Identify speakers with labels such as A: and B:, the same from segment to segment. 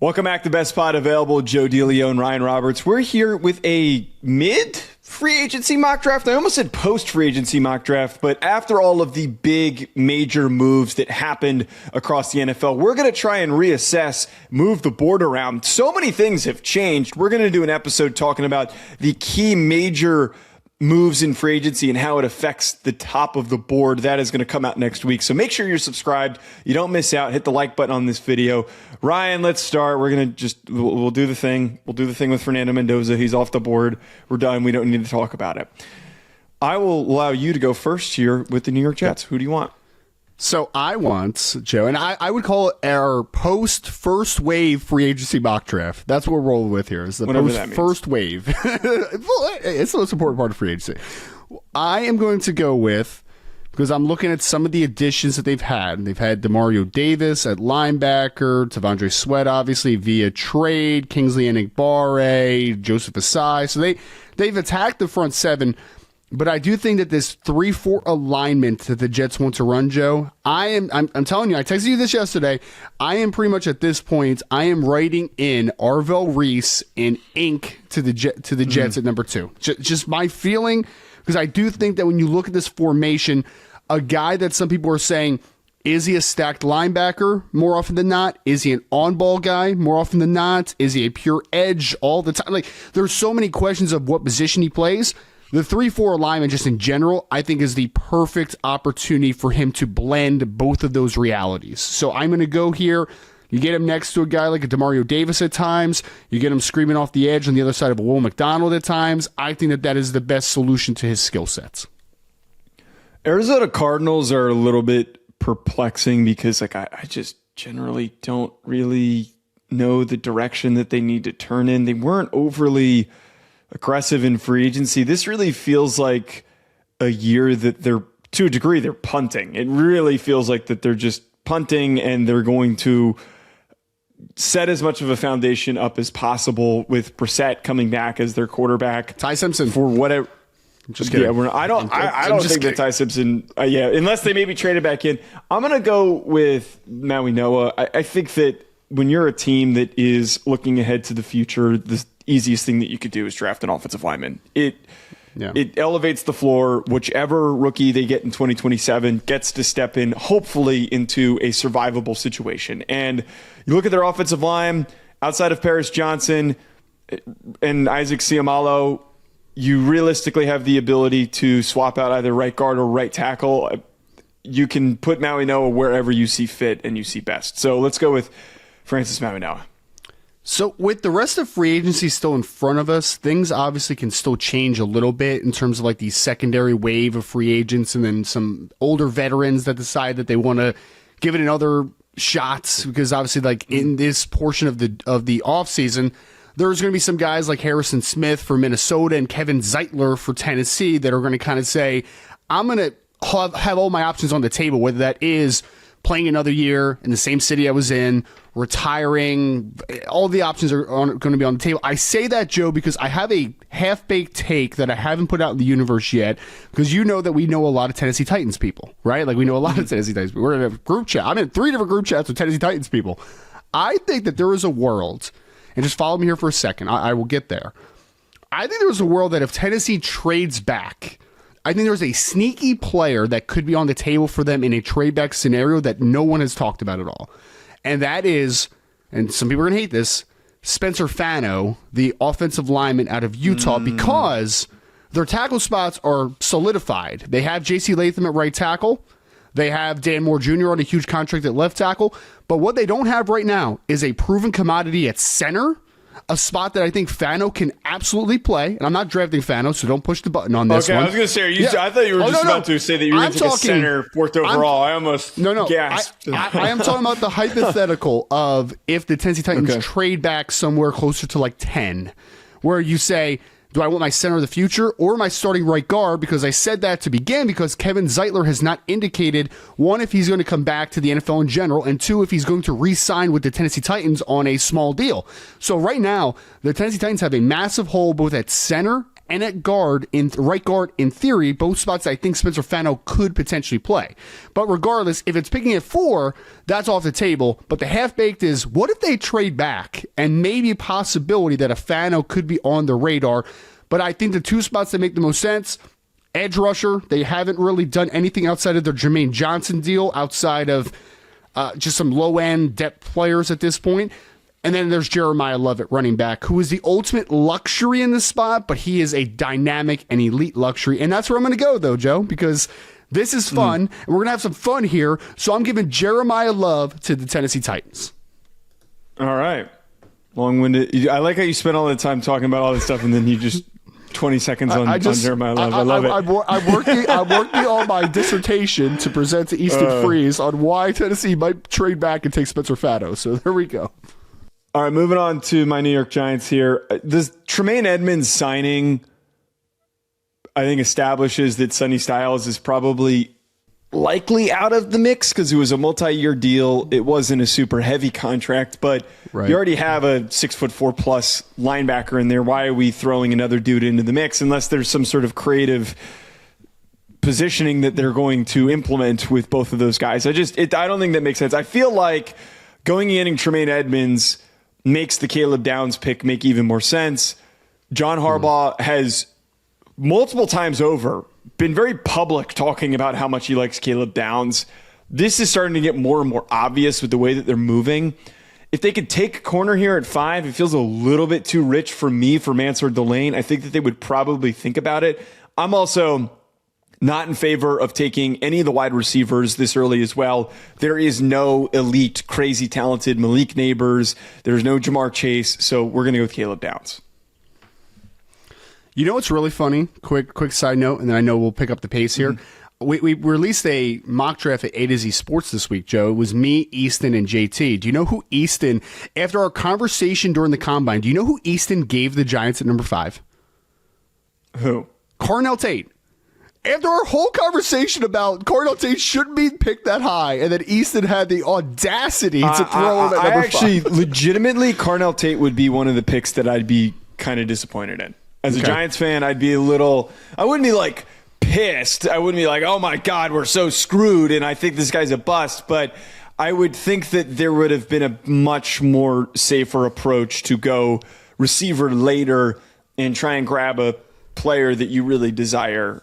A: Welcome back to Best Spot Available. Joe DeLeone and Ryan Roberts. We're here with a mid-free agency mock draft. I almost said post-free agency mock draft, but after all of the big major moves that happened across the NFL, we're going to try and reassess, move the board around. So many things have changed. We're going to do an episode talking about the key major moves in free agency and how it affects the top of the board. That is going to come out next week. So make sure you're subscribed. You don't miss out. Hit the like button on this video. Ryan, let's start. We're going to we'll do the thing. We'll do the thing with Fernando Mendoza. He's off the board. We're done. We don't need to talk about it. I will allow you to go first here with the New York Jets. Who do you want?
B: So I want, Joe, and I would call it our post-first wave free agency mock draft. That's what we're rolling with here. Is the post-first wave. It's the most important part of free agency. I am going to go with, because I'm looking at some of the additions that they've had. They've had Demario Davis at linebacker, Tavondre Sweat, obviously, via trade, Kingsley Enagbare, Joseph Asai. So they've attacked the front seven. But I do think that this 3-4 alignment that the Jets want to run, Joe, I'm telling you, I texted you this yesterday. I am pretty much at this point, I am writing in Arvell Reese in ink to the Jets at number 2. Just my feeling, because I do think that when you look at this formation, a guy that some people are saying, is he a stacked linebacker more often than not? Is he an on-ball guy more often than not? Is he a pure edge all the time? Like, there's so many questions of what position he plays. The 3-4 alignment, just in general, I think is the perfect opportunity for him to blend both of those realities. So I'm going to go here. You get him next to a guy like a Demario Davis at times. You get him screaming off the edge on the other side of a Will McDonald at times. I think that is the best solution to his skill sets.
A: Arizona Cardinals are a little bit perplexing because I just generally don't really know the direction that they need to turn in. They weren't overly aggressive in free agency. This really feels like a year that they're, to a degree, they're punting. It really feels like that they're just punting and they're going to set as much of a foundation up as possible with Brissett coming back as their quarterback.
B: Ty Simpson.
A: For whatever.
B: Just kidding.
A: Yeah, I don't think that Ty Simpson, unless they maybe traded back in. I'm going to go with Maui Noah. I think that when you're a team that is looking ahead to the future, the easiest thing that you could do is draft an offensive lineman. It elevates the floor. Whichever rookie they get in 2027 gets to step in, hopefully, into a survivable situation. And you look at their offensive line, outside of Paris Johnson and Isaac Seumalo, you realistically have the ability to swap out either right guard or right tackle. You can put Maui Noah wherever you see fit and you see best. So let's go with Francis Maui Noah.
B: So with the rest of free agency still in front of us, things obviously can still change a little bit in terms of like the secondary wave of free agents and then some older veterans that decide that they want to give it another shot, because obviously like in this portion of the offseason, there's going to be some guys like Harrison Smith for Minnesota and Kevin Zeitler for Tennessee that are going to kind of say, I'm going to have all my options on the table, whether that is playing another year in the same city I was in, retiring. All the options are going to be on the table. I say that, Joe, because I have a half-baked take that I haven't put out in the universe yet, because you know that we know a lot of Tennessee Titans people, right? Like, we know a lot of Tennessee Titans people. We're in a group chat. I'm in 3 different group chats with Tennessee Titans people. I think that there is a world, and just follow me here for a second, I will get there. I think there's a world that if Tennessee trades back, I think there's a sneaky player that could be on the table for them in a trade back scenario that no one has talked about at all. And that is, and some people are going to hate this, Spencer Fano, the offensive lineman out of Utah, because their tackle spots are solidified. They have J.C. Latham at right tackle. They have Dan Moore Jr. on a huge contract at left tackle. But what they don't have right now is a proven commodity at center, a spot that I think Fano can absolutely play. And I'm not drafting Fano, so don't push the button on this one.
A: I was going to say, I thought you were about to say that you were going to take a center 4th overall. I almost gasped.
B: I am talking about the hypothetical of if the Tennessee Titans trade back somewhere closer to like 10, where you say, do I want my center of the future or my starting right guard? Because I said that to begin because Kevin Zeitler has not indicated, one, if he's going to come back to the NFL in general, and 2, if he's going to re-sign with the Tennessee Titans on a small deal. So right now, the Tennessee Titans have a massive hole both at center And at right guard, in theory, both spots I think Spencer Fano could potentially play. But regardless, if it's picking at 4, that's off the table. But the half-baked is, what if they trade back? And maybe a possibility that a Fano could be on the radar. But I think the 2 spots that make the most sense, edge rusher, they haven't really done anything outside of their Jermaine Johnson deal, outside of just some low-end depth players at this point. And then there's Jeremiyah Love at running back, who is the ultimate luxury in this spot, but he is a dynamic and elite luxury. And that's where I'm going to go, though, Joe, because this is fun, and we're going to have some fun here. So I'm giving Jeremiyah Love to the Tennessee Titans.
A: All right. Long-winded. I like how you spent all the time talking about all this stuff, and then you just 20 seconds on Jeremiyah Love. I love it.
B: I'm working on my dissertation to present to Easton Freeze on why Tennessee might trade back and take Spencer Fano. So there we go.
A: All right, moving on to my New York Giants here. This Tremaine Edmonds signing, I think, establishes that Sonny Styles is probably likely out of the mix because it was a multi-year deal. It wasn't a super heavy contract, but you already have a 6'4" plus linebacker in there. Why are we throwing another dude into the mix unless there's some sort of creative positioning that they're going to implement with both of those guys? I don't think that makes sense. I feel like going and getting Tremaine Edmonds makes the Caleb Downs pick make even more sense. John Harbaugh has multiple times over been very public talking about how much he likes Caleb Downs. This is starting to get more and more obvious with the way that they're moving. If they could take a corner here at 5, it feels a little bit too rich for me for Mansour DeLeone. I think that they would probably think about it. I'm also not in favor of taking any of the wide receivers this early as well. There is no elite, crazy talented Malik Neighbors. There's no Jamar Chase. So we're going to go with Caleb Downs.
B: You know what's really funny? Quick side note, and then I know we'll pick up the pace here. We released a mock draft at A to Z Sports this week, Joe. It was me, Easton, and JT. Do you know who Easton, after our conversation during the Combine, do you know who Easton gave the Giants at number 5?
A: Who?
B: Carnell Tate. After our whole conversation about Carnell Tate shouldn't be picked that high, and then Easton had the audacity to throw him at number 5.
A: Legitimately, Carnell Tate would be one of the picks that I'd be kind of disappointed in. As a Giants fan, I'd be I wouldn't be like pissed. I wouldn't be like, oh my God, we're so screwed and I think this guy's a bust. But I would think that there would have been a much more safer approach to go receiver later and try and grab a player that you really desire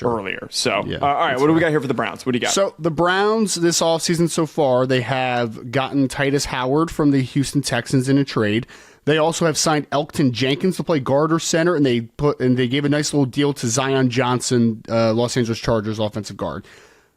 A: earlier. So, all right, what do we got here for the Browns? What do you got?
B: So the Browns this offseason so far, they have gotten Titus Howard from the Houston Texans in a trade. They also have signed Elkton Jenkins to play guard or center, and they gave a nice little deal to Zion Johnson, Los Angeles Chargers offensive guard.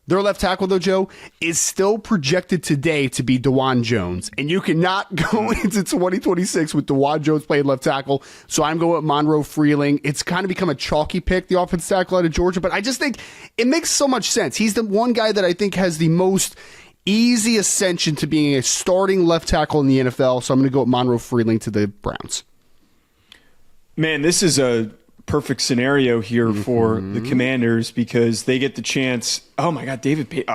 B: Their left tackle, though, Joe, is still projected today to be DeJuan Jones, and you cannot go into 2026 with DeJuan Jones playing left tackle, so I'm going with Monroe Freeling. It's kind of become a chalky pick, the offensive tackle out of Georgia, but I just think it makes so much sense. He's the one guy that I think has the most easy ascension to being a starting left tackle in the NFL, so I'm going to go with Monroe Freeling to the Browns.
A: Man, this is a perfect scenario here for the Commanders because they get the chance. Oh my God, David.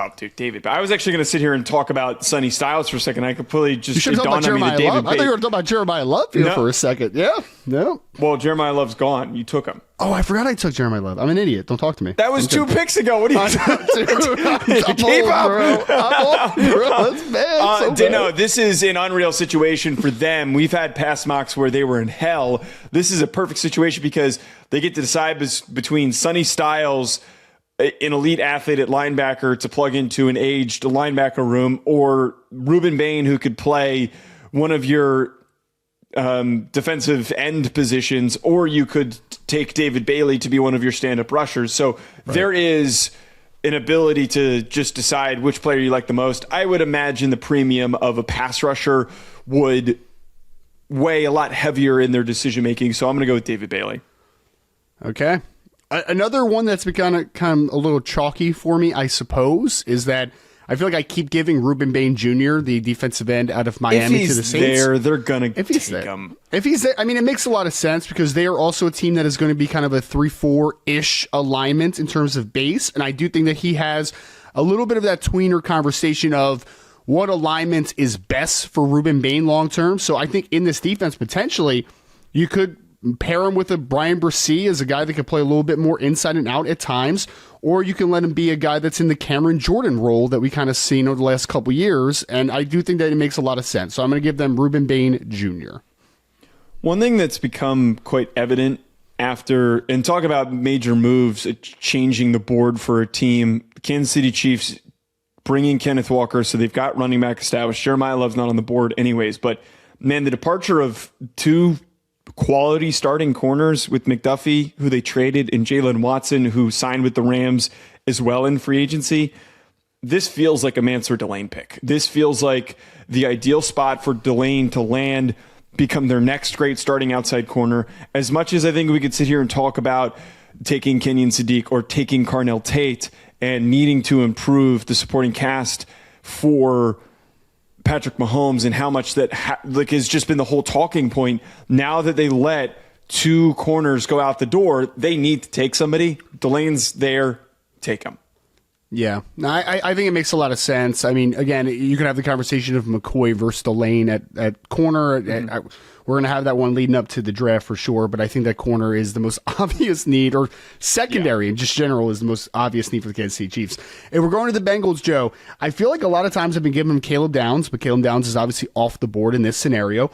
A: I was actually going to sit here and talk about Sonny Styles for a second. I completely just dawned on me that David.
B: I thought you were talking about Jeremiyah Love here for a second. Yeah, no.
A: Well, Jeremiyah Love's gone. You took him.
B: Oh, I forgot I took Jeremiyah Love. I'm an idiot. Don't talk to me.
A: That was 2 picks ago. What are you
B: I'm Keep up, bro. I'm old, bro. That's bad.
A: No, this is an unreal situation for them. We've had past mocks where they were in hell. This is a perfect situation because they get to decide between Sonny Styles, an elite athlete at linebacker to plug into an aged linebacker room, or Ruben Bain, who could play one of your defensive end positions, or you could take David Bailey to be one of your stand-up rushers. So there is an ability to just decide which player you like the most. I would imagine the premium of a pass rusher would weigh a lot heavier in their decision-making. So I'm going to go with David Bailey.
B: Okay. Another one that's become kind of a little chalky for me, I suppose, is that I feel like I keep giving Ruben Bain Jr., the defensive end out of Miami, to the Saints.
A: They're going to take him.
B: If he's there, I mean, it makes a lot of sense because they are also a team that is going to be kind of a 3-4-ish alignment in terms of base. And I do think that he has a little bit of that tweener conversation of what alignment is best for Ruben Bain long term. So I think in this defense, potentially, you could pair him with a Brian Bresee as a guy that can play a little bit more inside and out at times, or you can let him be a guy that's in the Cameron Jordan role that we kind of seen over the last couple years, and I do think that it makes a lot of sense. So I'm going to give them Reuben Bain Jr.
A: One thing that's become quite evident after, and talk about major moves, changing the board for a team, Kansas City Chiefs bringing Kenneth Walker, so they've got running back established. Jeremiyah Love's not on the board anyways, but man, the departure of two quality starting corners with McDuffie, who they traded, and Jalen Watson, who signed with the Rams as well in free agency. This feels like a Mansour DeLeone pick. This feels like the ideal spot for DeLeone to land, become their next great starting outside corner. As much as I think we could sit here and talk about taking Kenyon Sadiq or taking Carnell Tate and needing to improve the supporting cast for Patrick Mahomes and how much that has just been the whole talking point. Now that they let two corners go out the door, they need to take somebody. DeLane's there. Take him.
B: Yeah, I think it makes a lot of sense. I mean, again, you can have the conversation of McCoy versus DeLane at corner. We're going to have that one leading up to the draft for sure, but I think that corner is the most obvious need, or secondary in just general is the most obvious need for the Kansas City Chiefs. If we're going to the Bengals, Joe, I feel like a lot of times I've been giving them Caleb Downs, but Caleb Downs is obviously off the board in this scenario.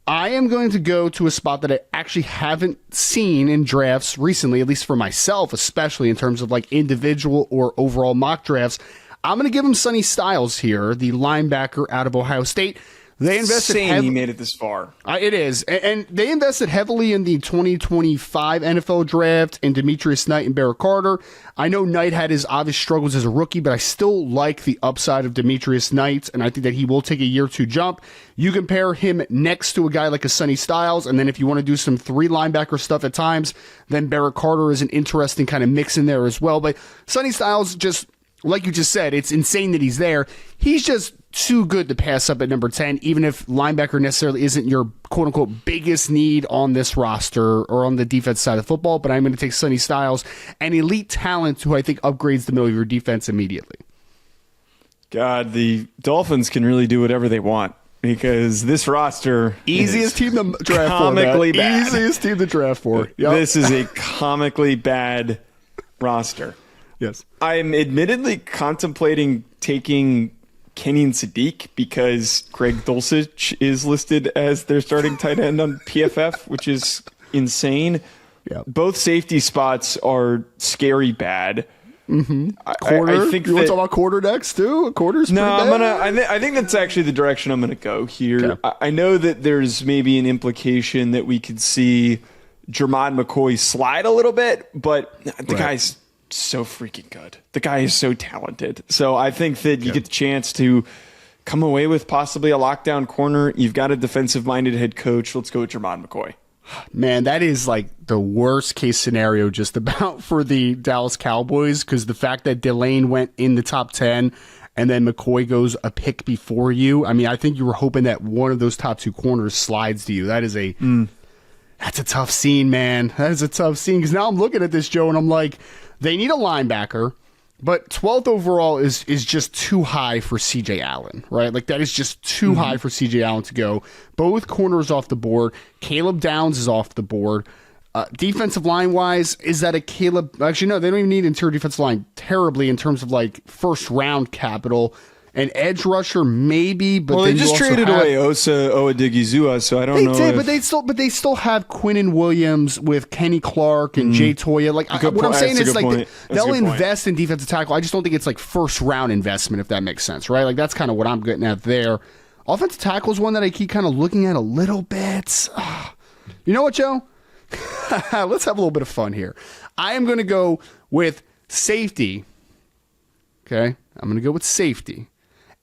B: I am going to go to a spot that I actually haven't seen in drafts recently, at least for myself, especially in terms of like individual or overall mock drafts. I'm going to give him Sonny Styles here, the linebacker out of Ohio State. They invested
A: he made it this far.
B: It is. And they invested heavily in the 2025 NFL draft in Demetrius Knight and Barrett Carter. I know Knight had his obvious struggles as a rookie, but I still like the upside of Demetrius Knight, and I think that he will take a year to jump. You can pair him next to a guy like a Sonny Styles, and then if you want to do some three linebacker stuff at times, then Barrett Carter is an interesting kind of mix in there as well. But Sonny Styles, just like you just said, it's insane that he's there. He's just too good to pass up at number 10, even if linebacker necessarily isn't your quote-unquote biggest need on this roster or on the defense side of football, but I'm going to take Sonny Styles, an elite talent who I think upgrades the middle of your defense immediately.
A: God, the Dolphins can really do whatever they want because this roster
B: easiest team to draft
A: comically
B: for.
A: Bad.
B: Easiest team to draft for. Yep.
A: This is a comically bad roster.
B: Yes.
A: I'm admittedly contemplating taking Kenyon Sadiq because Greg Dulcich is listed as their starting tight end on PFF, which is insane.
B: Yeah.
A: Both safety spots are scary bad.
B: Mm-hmm. Quarter.
A: I think
B: you want to talk about quarter next too? A quarter's
A: no.
B: Pretty bad?
A: I think that's actually the direction I'm gonna go here.
B: Okay.
A: I know that there's maybe an implication that we could see Jermod McCoy slide a little bit, but the guy's so freaking good. The guy is so talented. So I think that you get the chance to come away with possibly a lockdown corner. You've got a defensive-minded head coach. Let's go with Jermod McCoy.
B: Man, that is like the worst case scenario just about for the Dallas Cowboys, because the fact that DeLane went in the top 10 and then McCoy goes a pick before you. I mean, I think you were hoping that one of those top two corners slides to you. That is that's a tough scene, man. That is a tough scene, because now I'm looking at this, Joe, and I'm like, they need a linebacker, but 12th overall is just too high for CJ Allen, right? Like, that is just too high for CJ Allen to go. Both corners off the board. Caleb Downs is off the board. Defensive line-wise, is that a Caleb? Actually, no, they don't even need interior defensive line terribly in terms of, like, first-round capital. An edge rusher, maybe, but
A: they just traded away Osa Odigizua, so I don't know.
B: They did, but they still have Quinnen Williams with Kenny Clark and Jay Toya. Like, what I'm saying is, like, they'll invest in defensive tackle. I just don't think it's like first round investment, if that makes sense, right? Like, that's kind of what I'm getting at there. Offensive tackle is one that I keep kind of looking at a little bit. You know what, Joe? Let's have a little bit of fun here. I am going to go with safety. Okay, I'm going to go with safety.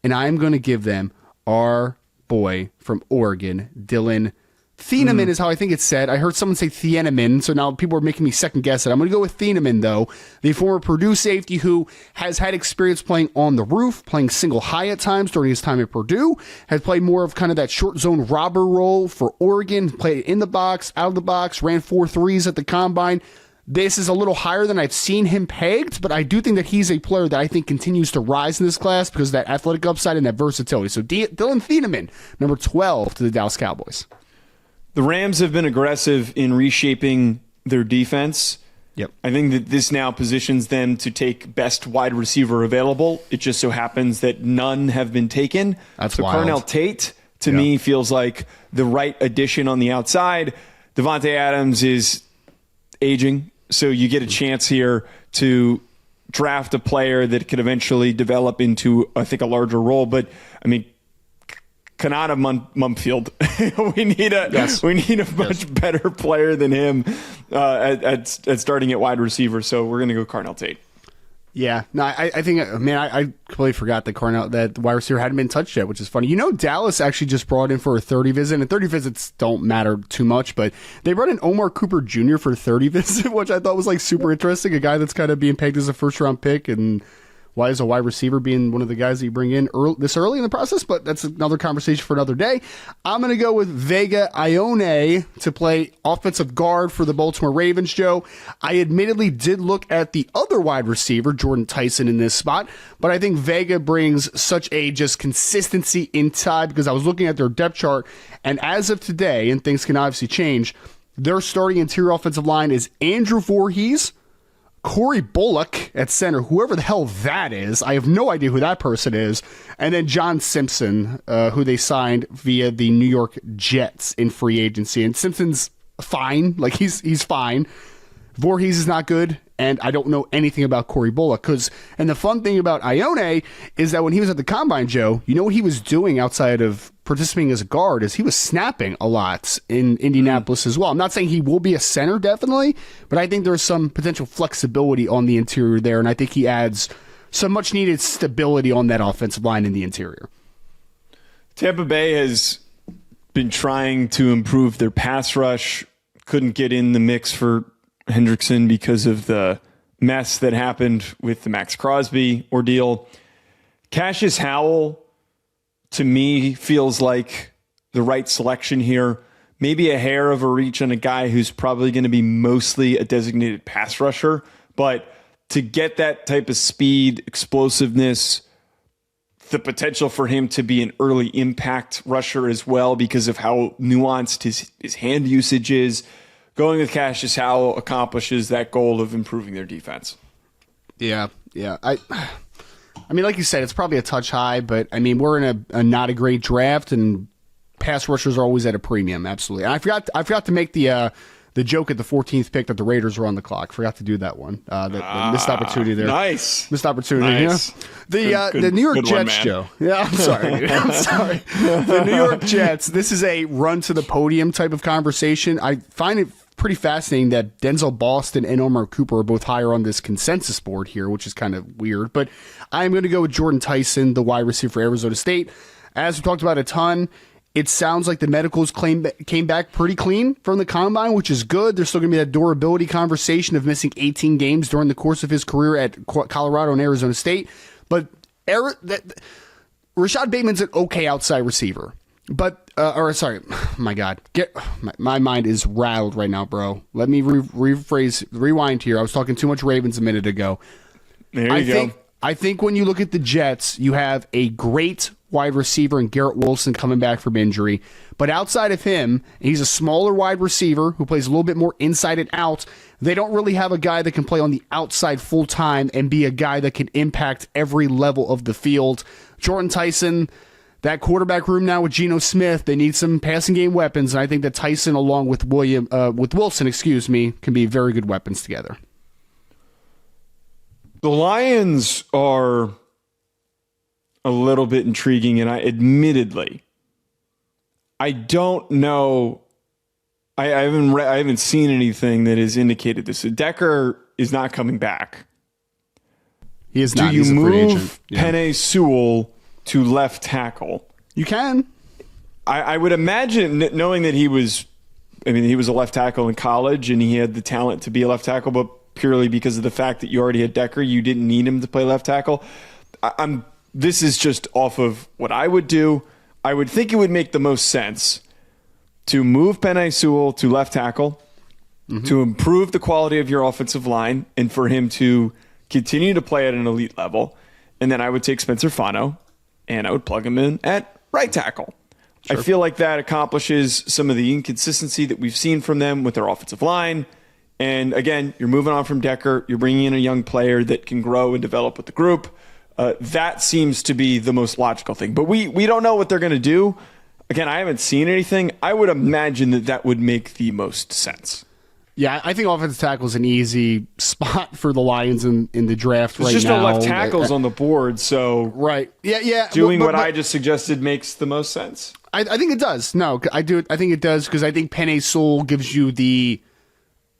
B: And I'm going to give them our boy from Oregon, Dylan Thieneman is how I think it's said. I heard someone say Thieneman, so now people are making me second guess it. I'm going to go with Thieneman, though, the former Purdue safety who has had experience playing on the roof, playing single high at times during his time at Purdue, has played more of kind of that short zone robber role for Oregon, played in the box, out of the box, ran 4.3s at the combine. This is a little higher than I've seen him pegged, but I do think that he's a player that I think continues to rise in this class because of that athletic upside and that versatility. So Dylan Thieneman, number 12 to the Dallas Cowboys.
A: The Rams have been aggressive in reshaping their defense.
B: Yep.
A: I think that this now positions them to take best wide receiver available. It just so happens that none have been taken.
B: That's
A: so
B: wild.
A: Cornell Tate, to me, feels like the right addition on the outside. Devontae Adams is aging, so you get a chance here to draft a player that could eventually develop into, I think, a larger role. But, I mean, Kanata Mumfield. we need a much better player than him at starting at wide receiver. So we're going to go Cornell Tate.
B: Yeah, no, I think, man, I completely forgot that the wide receiver hadn't been touched yet, which is funny. Dallas actually just brought in for a 30 visit, and 30 visits don't matter too much, but they brought in Omar Cooper Jr. for a 30 visit, which I thought was like super interesting. A guy that's kind of being pegged as a first round pick, and why is a wide receiver being one of the guys that you bring in this early in the process? But that's another conversation for another day. I'm going to go with Vega Ione to play offensive guard for the Baltimore Ravens, Joe. I admittedly did look at the other wide receiver, Jordan Tyson, in this spot, but I think Vega brings such a just consistency inside because I was looking at their depth chart, and as of today, and things can obviously change, their starting interior offensive line is Andrew Voorhees, Corey Bullock at center, whoever the hell that is. I have no idea who that person is. And then John Simpson, who they signed via the New York Jets in free agency. And Simpson's fine. Like, he's fine. Voorhees is not good. And I don't know anything about Corey Bullock. And the fun thing about Ione is that when he was at the Combine, Joe, you know what he was doing outside of participating as a guard is he was snapping a lot in Indianapolis as well. I'm not saying he will be a center, definitely, but I think there's some potential flexibility on the interior there, and I think he adds some much-needed stability on that offensive line in the interior.
A: Tampa Bay has been trying to improve their pass rush, couldn't get in the mix for Hendrickson because of the mess that happened with the Max Crosby ordeal. Cassius Howell, to me, feels like the right selection here. Maybe a hair of a reach on a guy who's probably going to be mostly a designated pass rusher, but to get that type of speed, explosiveness, the potential for him to be an early impact rusher as well because of how nuanced his hand usage is, going with Cassius Howell accomplishes that goal of improving their defense.
B: Yeah. I mean, like you said, it's probably a touch high, but I mean, we're in a not a great draft, and pass rushers are always at a premium. Absolutely. And I forgot to make the joke at the 14th pick that the Raiders were on the clock. Forgot to do that one. The missed opportunity there.
A: Nice.
B: Missed opportunity. Nice. The New York Jets, Joe. Yeah, I'm sorry, dude. I'm sorry. The New York Jets, this is a run to the podium type of conversation. I find it pretty fascinating that Denzel Boston and Omar Cooper are both higher on this consensus board here, which is kind of weird. But I'm going to go with Jordan Tyson, the wide receiver for Arizona State. As we talked about a ton, it sounds like the medicals came back pretty clean from the Combine, which is good. There's still going to be that durability conversation of missing 18 games during the course of his career at Colorado and Arizona State. But Rashad Bateman's an okay outside receiver. But, my God, my mind is rattled right now, bro. Let me rewind here. I was talking too much Ravens a minute ago.
A: There you go.
B: I think when you look at the Jets, you have a great wide receiver in Garrett Wilson coming back from injury. But outside of him, he's a smaller wide receiver who plays a little bit more inside and out. They don't really have a guy that can play on the outside full time and be a guy that can impact every level of the field. Jordan Tyson, that quarterback room now with Geno Smith, they need some passing game weapons, and I think that Tyson, along with Wilson, can be very good weapons together.
A: The Lions are a little bit intriguing, and I don't know. I haven't seen anything that has indicated this. Decker is not coming back.
B: He is not.
A: Do you move Penei Sewell to left tackle?
B: You can.
A: I would imagine, knowing that he was a left tackle in college and he had the talent to be a left tackle, but purely because of the fact that you already had Decker, you didn't need him to play left tackle. This is just off of what I would do. I would think it would make the most sense to move Penei Sewell to left tackle, to improve the quality of your offensive line, and for him to continue to play at an elite level. And then I would take Spencer Fano, and I would plug him in at right tackle. I feel like that accomplishes some of the inconsistency that we've seen from them with their offensive line. And again, you're moving on from Decker. You're bringing in a young player that can grow and develop with the group. That seems to be the most logical thing. But we don't know what they're going to do. Again, I haven't seen anything. I would imagine that would make the most sense.
B: Yeah, I think offensive tackle is an easy spot for the Lions in the draft right now.
A: There's just no left tackles on the board, so
B: right. Yeah.
A: Doing what I just suggested makes the most sense.
B: I think it does. No, I do. I think it does because I think Penei Sewell gives you the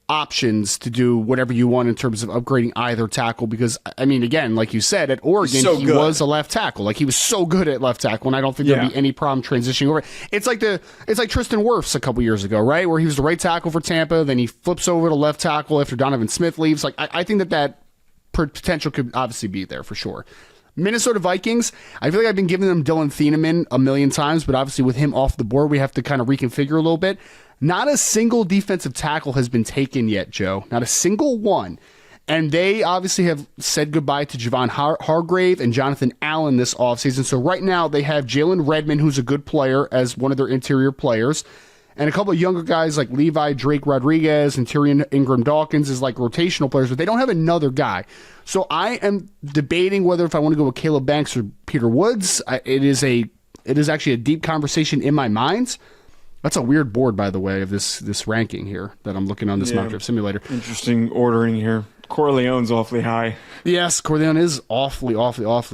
B: options to do whatever you want in terms of upgrading either tackle because, I mean, again, like you said, at Oregon, he was a left tackle. Like, he was so good at left tackle, and I don't think there'd be any problem transitioning over. It's like Tristan Wirfs a couple years ago, right, where he was the right tackle for Tampa, then he flips over to left tackle after Donovan Smith leaves. Like, I think that potential could obviously be there for sure. Minnesota Vikings, I feel like I've been giving them Dylan Thieneman a million times, but obviously with him off the board, we have to kind of reconfigure a little bit. Not a single defensive tackle has been taken yet, Joe. Not a single one. And they obviously have said goodbye to Javon Hargrave and Jonathan Allen this offseason. So right now they have Jalen Redmond, who's a good player, as one of their interior players. And a couple of younger guys like Levi Drake Rodriguez and Tyrion Ingram Dawkins is like rotational players, but they don't have another guy. So I am debating whether if I want to go with Caleb Banks or Peter Woods. It is actually a deep conversation in my mind. That's a weird board, by the way, of this ranking here that I'm looking on this mock draft simulator.
A: Interesting ordering here. Corleone's awfully high.
B: Yes, Corleone is awfully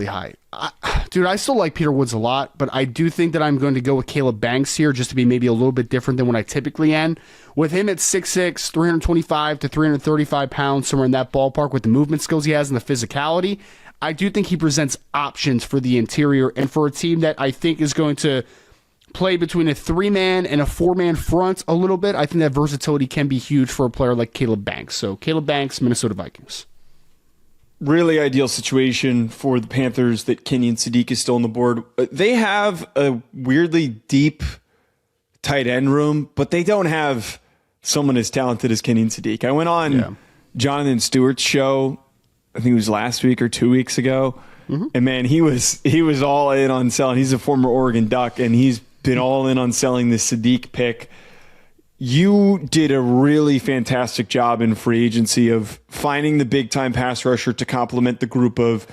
B: high. Dude, I still like Peter Woods a lot, but I do think that I'm going to go with Caleb Banks here just to be maybe a little bit different than what I typically am. With him at 6'6", 325 to 335 pounds, somewhere in that ballpark with the movement skills he has and the physicality, I do think he presents options for the interior and for a team that I think is going to play between a 3-man and a 4-man front a little bit. I think that versatility can be huge for a player like Caleb Banks. So Caleb Banks, Minnesota Vikings.
A: Really ideal situation for the Panthers that Kenyon Sadiq is still on the board. They have a weirdly deep tight end room, but they don't have someone as talented as Kenyon Sadiq. I went on Jonathan Stewart's show, I think it was last week or 2 weeks ago, and man, he was all in on selling. He's a former Oregon Duck, and he's been all in on selling the Sadiq pick. You did a really fantastic job in free agency of finding the big-time pass rusher to complement the group of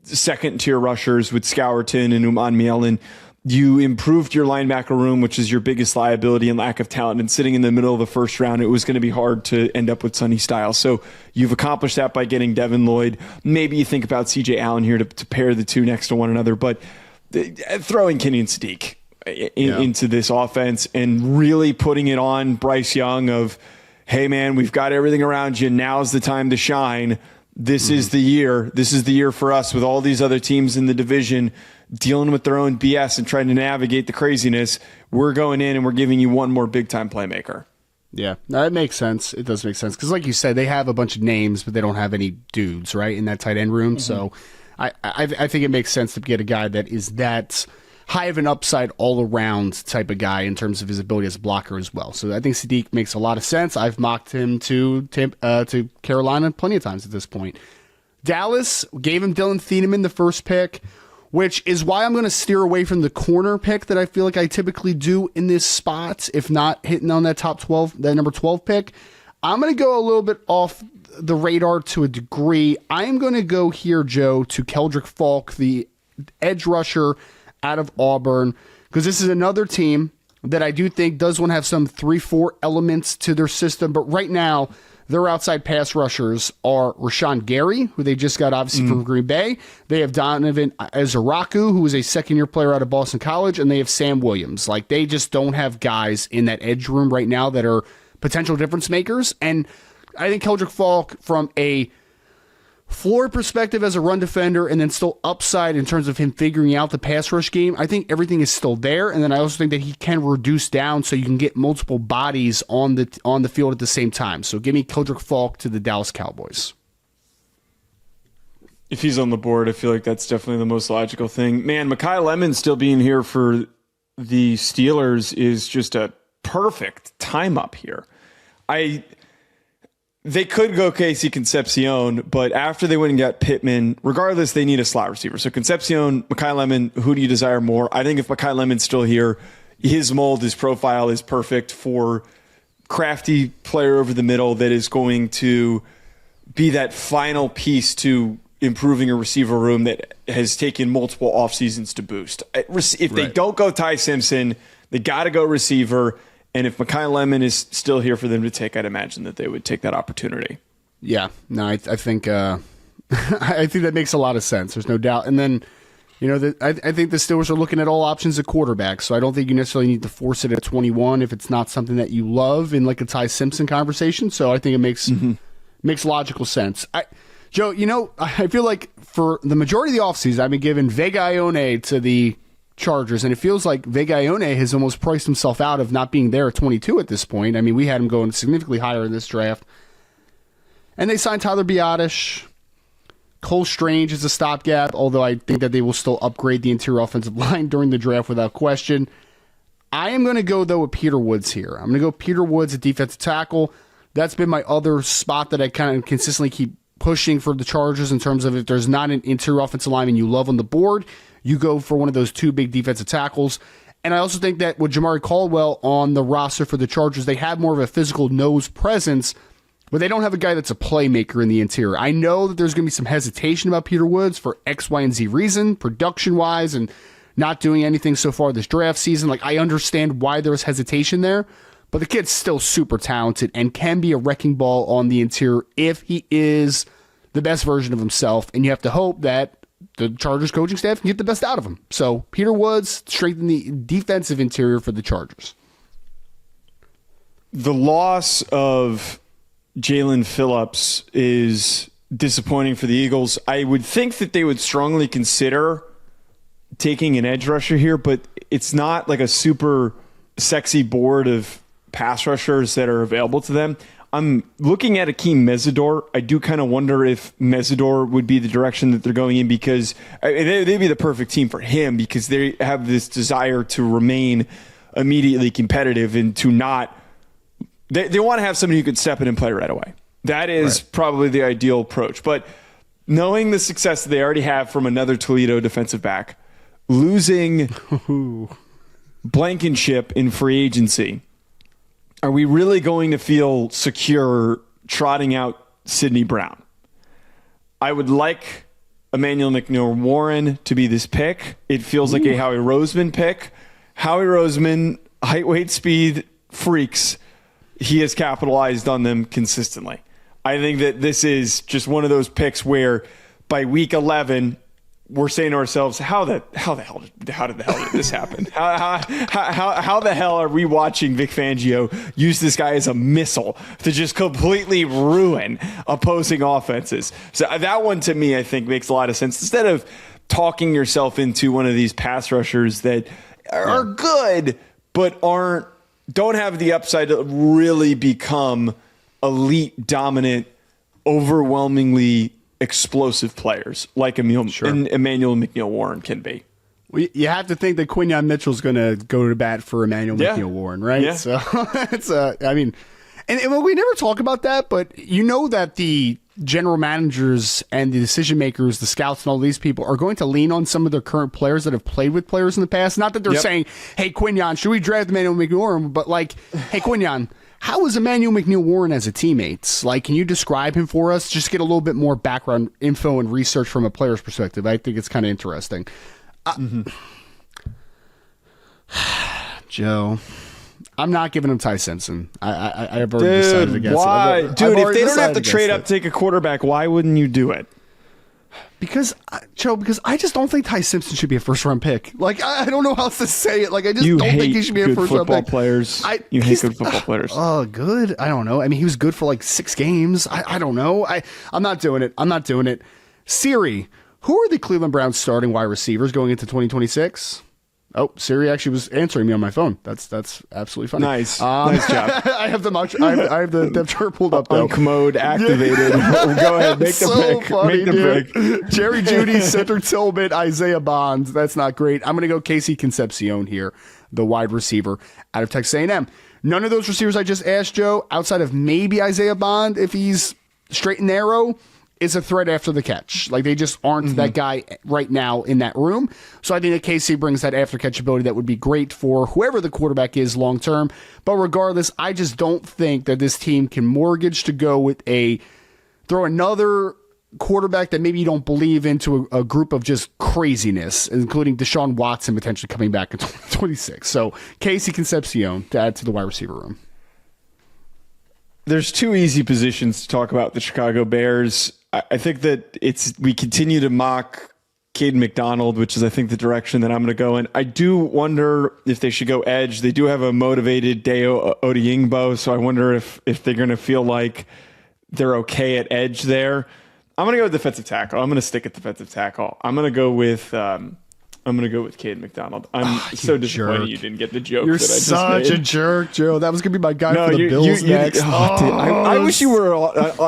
A: second-tier rushers with Scourton and Uman Mielen. You improved your linebacker room, which is your biggest liability and lack of talent. And sitting in the middle of the first round, it was going to be hard to end up with Sonny Styles. So you've accomplished that by getting Devin Lloyd. Maybe you think about C.J. Allen here to pair the two next to one another. But throwing Kenyon Sadiq into this offense and really putting it on Bryce Young of, hey, man, we've got everything around you. Now's the time to shine. This is the year. This is the year for us with all these other teams in the division dealing with their own BS and trying to navigate the craziness. We're going in and we're giving you one more big-time playmaker.
B: Yeah, that makes sense. It does make sense. Because like you said, they have a bunch of names, but they don't have any dudes, right, in that tight end room. So I think it makes sense to get a guy that is that high of an upside all-around type of guy in terms of his ability as a blocker as well. So I think Sadiq makes a lot of sense. I've mocked him to Carolina plenty of times at this point. Dallas gave him Dylan Thieneman the first pick, which is why I'm going to steer away from the corner pick that I feel like I typically do in this spot, if not hitting on that top 12, that number 12 pick. I'm going to go a little bit off the radar to a degree. I'm going to go here, Joe, to Keldrick Falk, the edge rusher out of Auburn, because this is another team that I do think does want to have some 3-4 elements to their system. But right now, their outside pass rushers are Rashawn Gary, who they just got obviously from Green Bay. They have Donovan Ezaraku, who is a second-year player out of Boston College, and they have Sam Williams. Like, they just don't have guys in that edge room right now that are potential difference makers. And I think Keldrick Falk, from a floor perspective as a run defender and then still upside in terms of him figuring out the pass rush game, I think everything is still there. And then I also think that he can reduce down so you can get multiple bodies on the field at the same time. So give me Keldrick Falk to the Dallas Cowboys.
A: If he's on the board, I feel like that's definitely the most logical thing. Man, Mekhi Lemon still being here for the Steelers is just a perfect time up here. They could go Casey Concepcion, but after they went and got Pittman, regardless, they need a slot receiver. So Concepcion, Mekhi Lemon, who do you desire more? I think if Mekhi Lemon's still here, his mold, his profile is perfect for crafty player over the middle that is going to be that final piece to improving a receiver room that has taken multiple off seasons to boost. If they don't go Ty Simpson, they got to go receiver. And if Mekhi Lemon is still here for them to take, I'd imagine that they would take that opportunity.
B: Yeah, no, I think I think that makes a lot of sense. There's no doubt. And then, I think the Steelers are looking at all options at quarterback. So I don't think you necessarily need to force it at 21 if it's not something that you love in like a Ty Simpson conversation. So I think it makes logical sense. Joe, I feel like for the majority of the offseason, I've been giving Vega Ione to the Chargers, and it feels like Vega Ione has almost priced himself out of not being there at 22 at this point. I mean, we had him going significantly higher in this draft. And they signed Tyler Biadasz. Cole Strange is a stopgap, although I think that they will still upgrade the interior offensive line during the draft without question. I am going to go, though, with Peter Woods here. I'm going to go Peter Woods at defensive tackle. That's been my other spot that I kind of consistently keep pushing for the Chargers in terms of if there's not an interior offensive lineman you love on the board, you go for one of those two big defensive tackles. And I also think that with Jamari Caldwell on the roster for the Chargers, they have more of a physical nose presence, but they don't have a guy that's a playmaker in the interior. I know that there's going to be some hesitation about Peter Woods for X, Y, and Z reason, production-wise, and not doing anything so far this draft season. Like, I understand why there's hesitation there, but the kid's still super talented and can be a wrecking ball on the interior if he is the best version of himself. And you have to hope that the Chargers coaching staff can get the best out of him. So Peter Woods, strengthen the defensive interior for the Chargers.
A: The loss of Jalen Phillips is disappointing for the Eagles. I would think that they would strongly consider taking an edge rusher here, but it's not like a super sexy board of pass rushers that are available to them. I'm looking at Akeem Mesidor. I do kind of wonder if Mesidor would be the direction that they're going in, because they'd be the perfect team for him, because they have this desire to remain immediately competitive and to not. They want to have somebody who could step in and play right away. That is probably the ideal approach. But knowing the success that they already have from another Toledo defensive back, losing Blankenship in free agency, are we really going to feel secure trotting out Sidney Brown? I would like Emmanuel McNeil-Warren to be this pick. It feels like a Howie Roseman pick. Howie Roseman, height, weight, speed freaks. He has capitalized on them consistently. I think that this is just one of those picks where by week 11, we're saying to ourselves, how did this happen? How the hell are we watching Vic Fangio use this guy as a missile to just completely ruin opposing offenses? So that one to me, I think, makes a lot of sense. Instead of talking yourself into one of these pass rushers that are good, but don't have the upside to really become elite, dominant, overwhelmingly explosive players like Emmanuel McNeil-Warren can be.
B: Well, you have to think that Quinyon Mitchell's going to go to bat for Emmanuel McNeil-Warren, right?
A: Yeah.
B: So it's and we never talk about that, but you know that the general managers and the decision makers, the scouts and all these people are going to lean on some of their current players that have played with players in the past. Not that they're saying, hey, Quinyon, should we draft Emmanuel McNeil-Warren? But like, hey, Quinyon, how is Emmanuel McNeil-Warren as a teammate? Like, can you describe him for us? Just get a little bit more background info and research from a player's perspective. I think it's kind of interesting. Joe, I'm not giving him Ty Simpson. I've already decided against it.
A: Why? Dude, if they don't have to trade up to take a quarterback, why wouldn't you do it?
B: Because I just don't think Ty Simpson should be a first-round pick. Like, I don't know how else to say it. Like, I just don't think he should be a first-round pick.
A: You hate good football players.
B: Oh, good? I don't know. I mean, he was good for like 6 games. I don't know. I'm not doing it. Siri, who are the Cleveland Browns starting wide receivers going into 2026? Oh, Siri actually was answering me on my phone. That's absolutely funny.
A: Nice job.
B: I have the depth chart pulled up though.
A: Uncommode activated. Go ahead, make the pick.
B: Funny,
A: make the pick.
B: Jerry Jeudy, Cedric Tillman, Isaiah Bonds. That's not great. I'm going to go Casey Concepcion here, the wide receiver out of Texas A&M. None of those receivers I just asked, Joe, outside of maybe Isaiah Bond, if he's straight and narrow, is a threat after the catch. Like, they just aren't that guy right now in that room. So I think that Casey brings that after catch ability that would be great for whoever the quarterback is long term. But regardless, I just don't think that this team can mortgage to go with throw another quarterback that maybe you don't believe into a group of just craziness, including Deshaun Watson potentially coming back in 2026. So Casey Concepcion to add to the wide receiver room.
A: There's two easy positions to talk about the Chicago Bears. I think that we continue to mock Caden McDonald, which is, I think, the direction that I'm going to go in. I do wonder if they should go edge. They do have a motivated Deo Odeyingbo, so I wonder if they're going to feel like they're okay at edge there. I'm going to go with defensive tackle. I'm going to stick at defensive tackle. I'm going to go with Caden McDonald. I'm so disappointed
B: jerk.
A: you didn't get the joke.
B: You're
A: that I just
B: such
A: made.
B: a jerk, Joe. That was going to be my guy for the Bills next.
A: Dude, I wish you were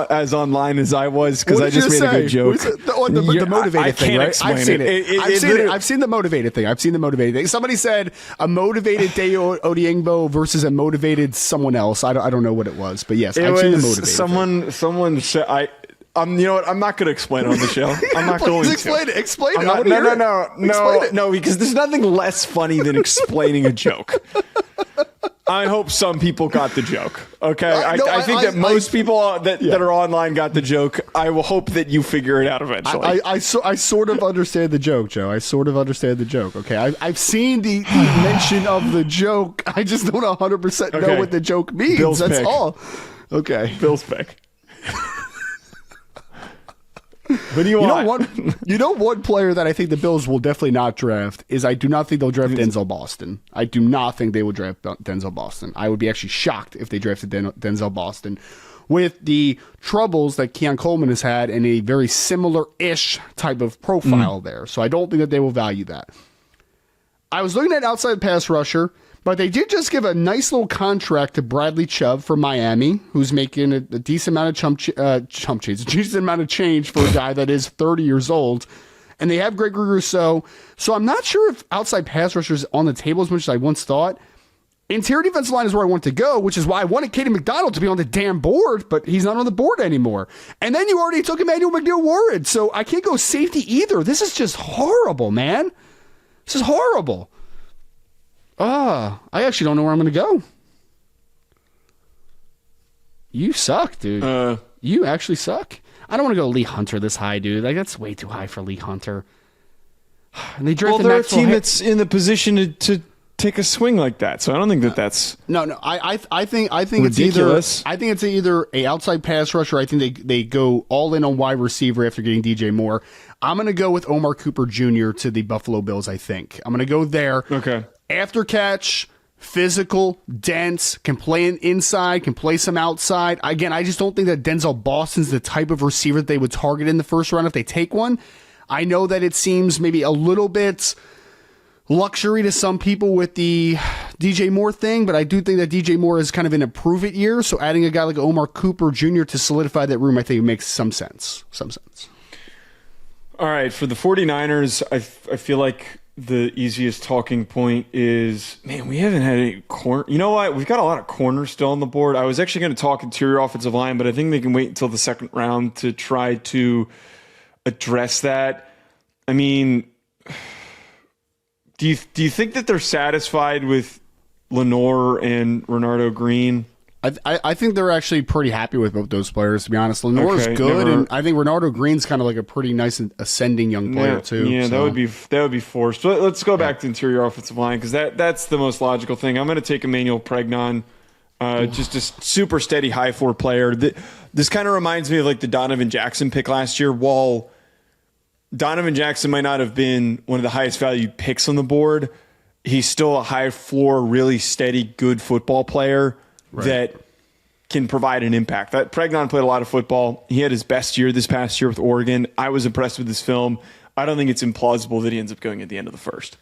A: as online as I was, because I just made a good joke.
B: The motivated thing, right? I've seen it. I've seen the motivated thing. Somebody said a motivated Deo Odeyingbo versus a motivated someone else. I don't know what it was, but yes, I've seen the motivated.
A: Someone said you know what? I'm not going to explain it on the show. I'm not going to.
B: Explain it.
A: No, because there's nothing less funny than explaining a joke. I hope some people got the joke. Okay, I think that most people that are online got the joke. I will hope that you figure it out eventually.
B: I sort of understand the joke, Joe. I sort of understand the joke. Okay, I've seen the mention of the joke. I just don't 100% know what the joke means.
A: Bill's
B: That's
A: pick.
B: all. Okay,
A: Bill's pick. What do you want?
B: One player that I think the Bills will definitely not draft is, I do not think they'll draft Denzel Boston. I do not think they will draft Denzel Boston. I would be actually shocked if they drafted Denzel Boston, with the troubles that Keon Coleman has had in a very similar-ish type of profile there. So I don't think that they will value that. I was looking at outside pass rusher, but they did just give a nice little contract to Bradley Chubb from Miami, who's making a decent amount of decent amount of change for a guy that is 30 years old. And they have Gregory Rousseau. So I'm not sure if outside pass rushers on the table as much as I once thought. Interior defensive line is where I want to go, which is why I wanted Caden McDonald to be on the damn board, but he's not on the board anymore. And then you already took Emmanuel McNeil-Warren, so I can't go safety either. This is just horrible, man. This is horrible. I actually don't know where I'm going to go. You suck, dude. You actually suck. I don't want to go Lee Hunter this high, dude. Like, that's way too high for Lee Hunter. And they drafted
A: they're a team that's in the position to take a swing like that, so I don't think that's
B: no. I think
A: ridiculous.
B: I think it's either a outside pass rusher. I think they go all in on wide receiver after getting DJ Moore. I'm going to go with Omar Cooper Jr. to the Buffalo Bills. I think I'm going to go there.
A: Okay.
B: After catch, physical, dense, can play inside, can play some outside. Again, I just don't think that Denzel Boston's the type of receiver that they would target in the first round if they take one. I know that it seems maybe a little bit luxury to some people with the DJ Moore thing, but I do think that DJ Moore is kind of in a prove-it year, so adding a guy like Omar Cooper Jr. to solidify that room, I think makes some sense.
A: All right, for the 49ers, I feel like the easiest talking point is, man, we haven't had any corner. You know what? We've got a lot of corners still on the board. I was actually going to talk interior offensive line, but I think they can wait until the second round to try to address that. I mean, do you think that they're satisfied with Lenore and Renardo Green?
B: I think they're actually pretty happy with both those players, to be honest. Lenore's good, and I think Renardo Green's kind of like a pretty nice ascending young player too.
A: Yeah, so. that would be forced. But let's go back to interior offensive line, because that's the most logical thing. I'm going to take Emmanuel Pregnon, just a super steady high floor player. This kind of reminds me of like the Donovan Jackson pick last year. While Donovan Jackson might not have been one of the highest valued picks on the board, he's still a high floor, really steady, good football player. Right. That can provide an impact. That Pregnon played a lot of football. He had his best year this past year with Oregon. I was impressed with his film. I don't think it's implausible that he ends up going at the end of the first.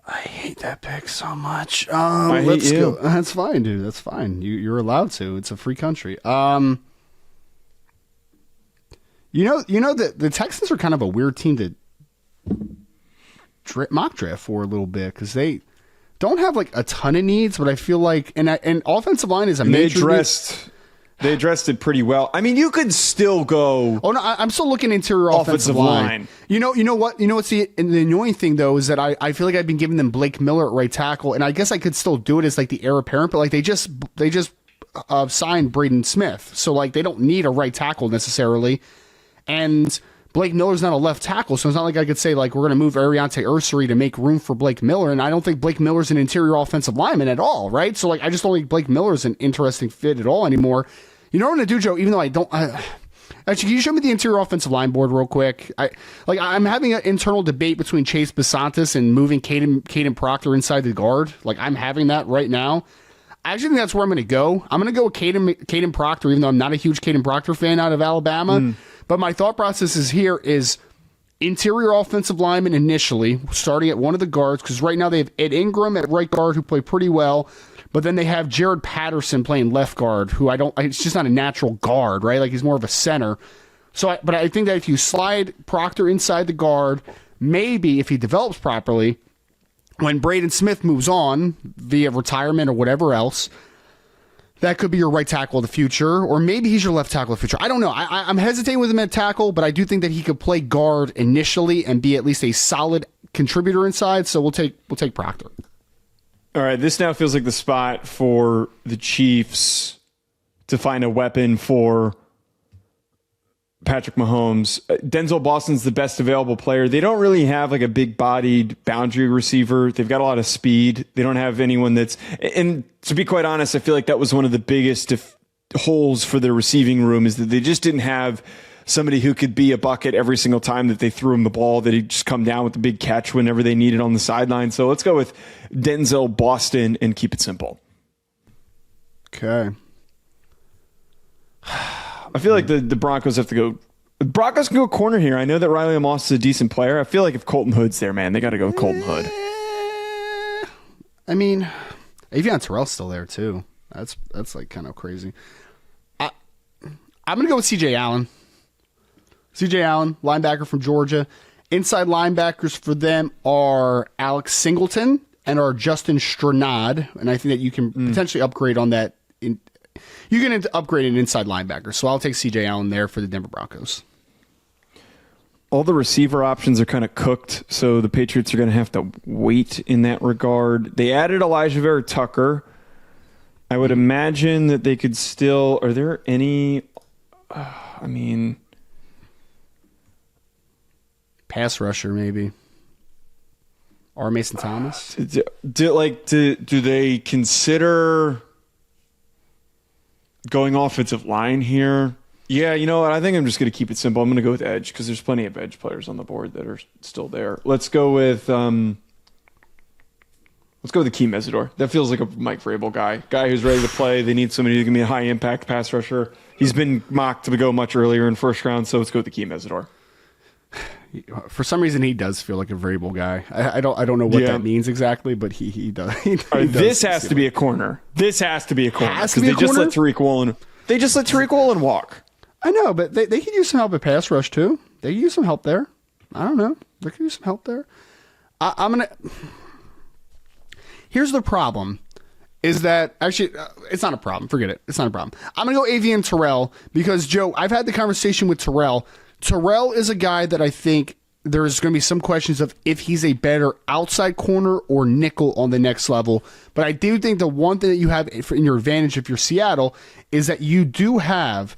B: I hate that pick so much.
A: I hate you.
B: Go. That's fine, dude. That's fine. You're allowed to. It's a free country. You know that the Texans are kind of a weird team to mock draft for a little bit, because they don't have like a ton of needs, but I feel like and offensive line is a major.
A: They addressed it pretty well. I mean, you could still go.
B: Oh no, I'm still looking interior offensive line. You know what? What's the annoying thing though is that I feel like I've been giving them Blake Miller at right tackle, and I guess I could still do it as like the heir apparent, but like they just signed Braden Smith, so like they don't need a right tackle necessarily, and Blake Miller's not a left tackle, so it's not like I could say like we're going to move Ariante Ursery to make room for Blake Miller, and I don't think Blake Miller's an interior offensive lineman at all, right? So like I just don't think Blake Miller's an interesting fit at all anymore. You know what I'm going to do, Joe? Even though I don't... actually, can you show me the interior offensive line board real quick? I'm having an internal debate between Chase Besantis and moving Caden Proctor inside the guard. Like, I'm having that right now. I actually think that's where I'm going to go. I'm going to go with Caden Proctor, even though I'm not a huge Caden Proctor fan out of Alabama. But my thought process is interior offensive lineman initially, starting at one of the guards, because right now they have Ed Ingram at right guard, who played pretty well. But then they have Jared Patterson playing left guard, who it's just not a natural guard, right? Like he's more of a center. But I think that if you slide Proctor inside the guard, maybe if he develops properly, when Braden Smith moves on via retirement or whatever else, that could be your right tackle of the future, or maybe he's your left tackle of the future. I don't know. I'm hesitating with him at tackle, but I do think that he could play guard initially and be at least a solid contributor inside. So we'll take Proctor.
A: All right, this now feels like the spot for the Chiefs to find a weapon for Patrick Mahomes. Denzel Boston's the best available player. They don't really have like a big-bodied boundary receiver. They've got a lot of speed. They don't have anyone that's... And to be quite honest, I feel like that was one of the biggest holes for their receiving room, is that they just didn't have somebody who could be a bucket every single time that they threw him the ball, that he'd just come down with the big catch whenever they needed on the sideline. So let's go with Denzel Boston and keep it simple.
B: Okay.
A: I feel like the Broncos have to go. The Broncos can go corner here. I know that Riley Moss is a decent player. I feel like if Colton Hood's there, man, they got to go with Colton Hood.
B: I mean, Avion Terrell's still there too. That's like kind of crazy. I'm going to go with CJ Allen. CJ Allen, linebacker from Georgia. Inside linebackers for them are Alex Singleton and are Justin Stranad. And I think that you can potentially upgrade on that. You can upgrade an inside linebacker. So I'll take CJ Allen there for the Denver Broncos.
A: All the receiver options are kind of cooked, so the Patriots are going to have to wait in that regard. They added Elijah Vera Tucker. I would imagine that they could still... Are there any...
B: Pass rusher, maybe. Or Mason Thomas.
A: Do they consider going offensive line here? Yeah, you know what? I think I'm just going to keep it simple. I'm going to go with edge because there's plenty of edge players on the board that are still there. Let's go with Akeem Mesidor. That feels like a Mike Vrabel guy who's ready to play. They need somebody who can be a high impact pass rusher. He's been mocked to go much earlier in first round, so let's go with Akeem Mesidor.
B: For some reason, he does feel like a Vrabel guy. I don't know what that means exactly, but he does.
A: This has to be a corner. This has to be a corner because they just let Tariq Woolen walk. I
B: know, but they could use some help at pass rush too. They could use some help there. I don't know. They could use some help there. Here's the problem. Is that actually, it's not a problem. Forget it. It's not a problem. I'm going to go Avian Terrell because, Joe, I've had the conversation with Terrell. Terrell is a guy that I think there's going to be some questions of if he's a better outside corner or nickel on the next level. But I do think the one thing that you have in your advantage if you're Seattle is that you do have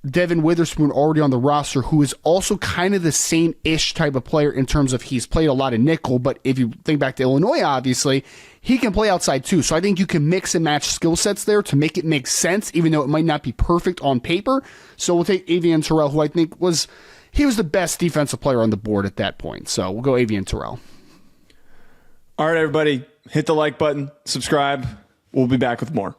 B: Devin Witherspoon already on the roster, who is also kind of the same-ish type of player in terms of he's played a lot of nickel, but if you think back to Illinois, obviously, he can play outside too. So I think you can mix and match skill sets there to make it make sense, even though it might not be perfect on paper. So we'll take Avian Terrell, who I think was the best defensive player on the board at that point. So we'll go Avian Terrell.
A: All right, everybody, hit the like button, subscribe. We'll be back with more.